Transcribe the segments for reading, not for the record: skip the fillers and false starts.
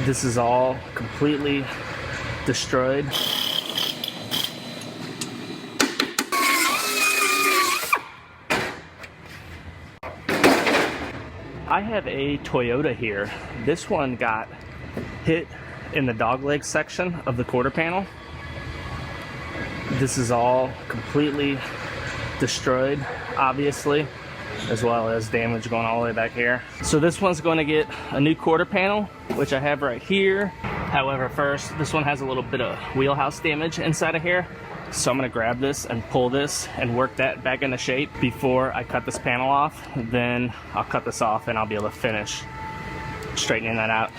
This is all completely destroyed. I have a Toyota here. This one got hit in the dog leg section of the quarter panel. This is all completely destroyed, obviously, as well as damage going all the way back here. So this one's going to get a new quarter panel, which I have right here. However, first, this one has a little bit of wheelhouse damage inside of here. So I'm gonna grab this and pull this and work that back into shape before I cut this panel off. Then I'll cut this off and I'll be able to finish straightening that out.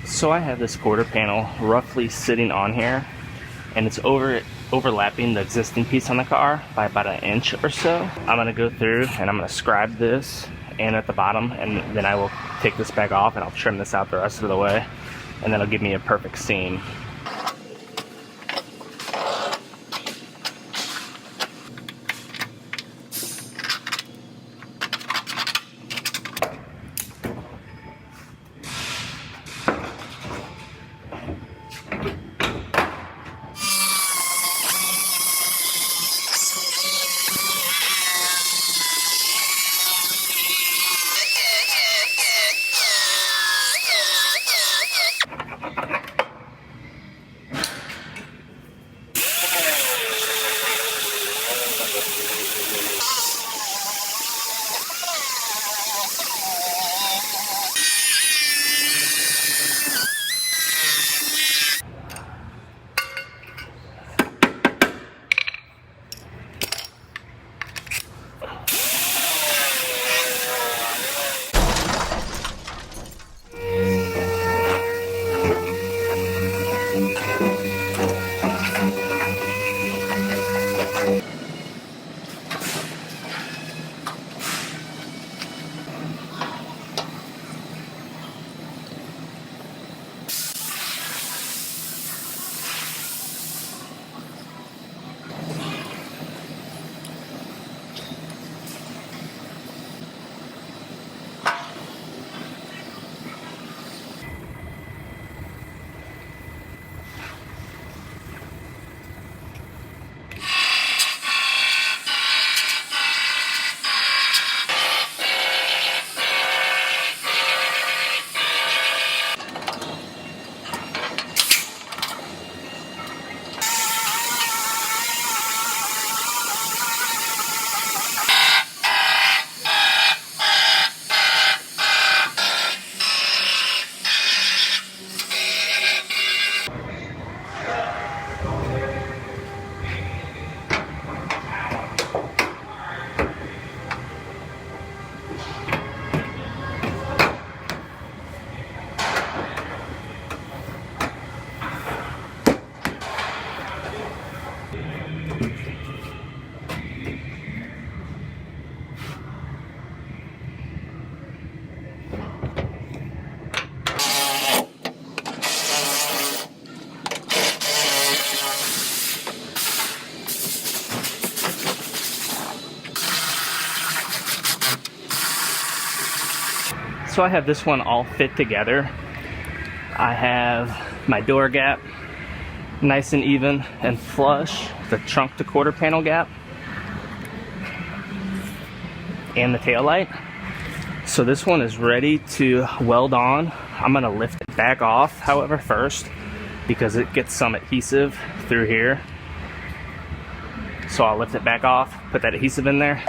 So I have this quarter panel roughly sitting on here, and it's overlapping the existing piece on the car by about 1 inch or so. I'm going to go through and I'm going to scribe this and at the bottom, and then I will take this back off and I'll trim this out the rest of the way, and that'll give me a perfect seam. So I have this one all fit together. I have my door gap nice and even and flush, the trunk to quarter panel gap, and the tail light. So this one is ready to weld on. I'm gonna lift it back off, however, first, because it gets some adhesive through here. So I'll lift it back off, put that adhesive in there.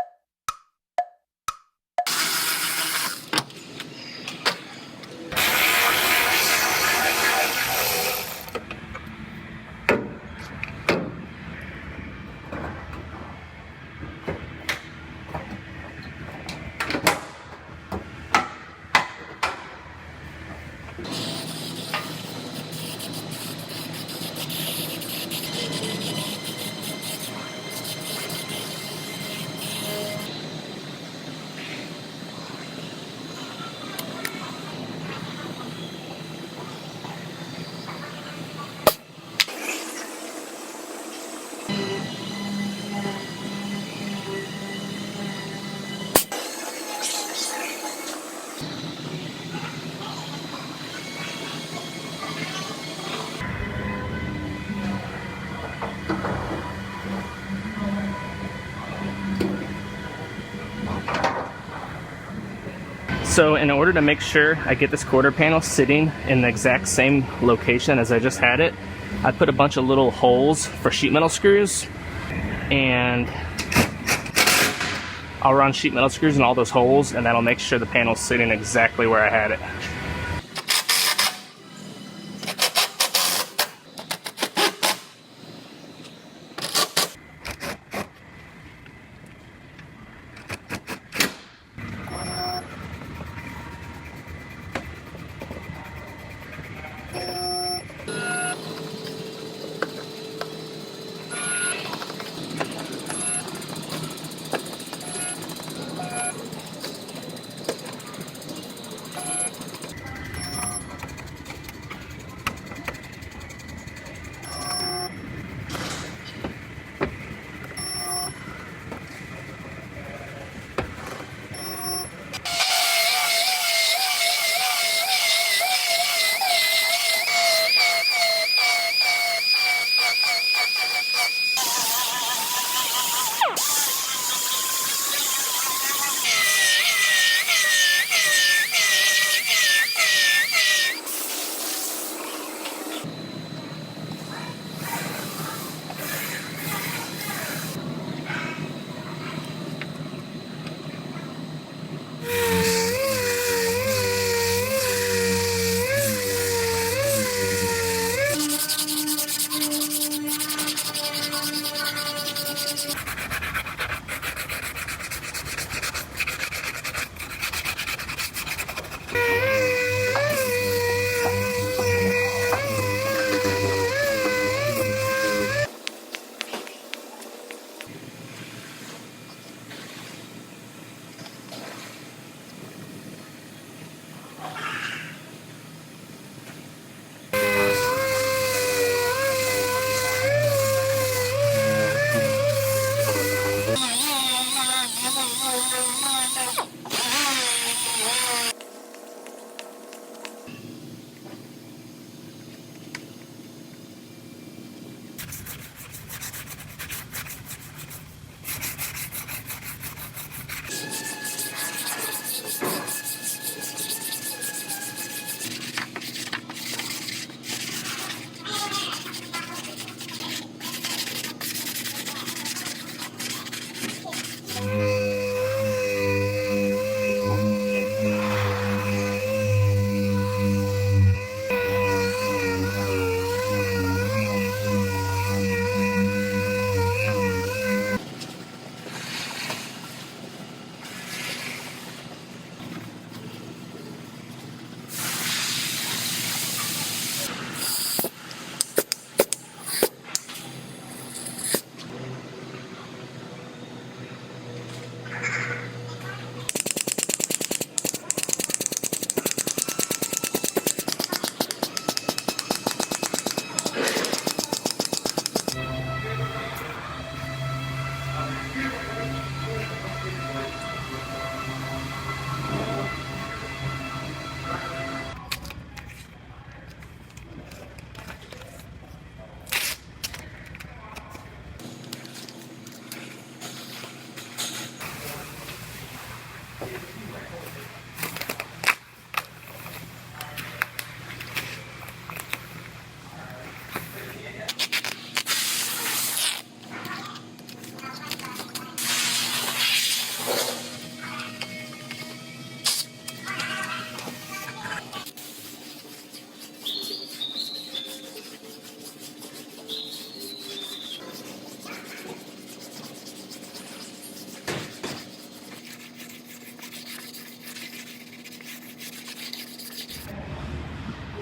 So in order to make sure I get this quarter panel sitting in the exact same location as I just had it, I put a bunch of little holes for sheet metal screws, and I'll run sheet metal screws in all those holes, and that'll make sure the panel's sitting exactly where I had it.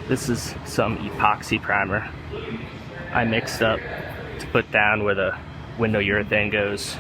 This is some epoxy primer I mixed up to put down where the window urethane goes.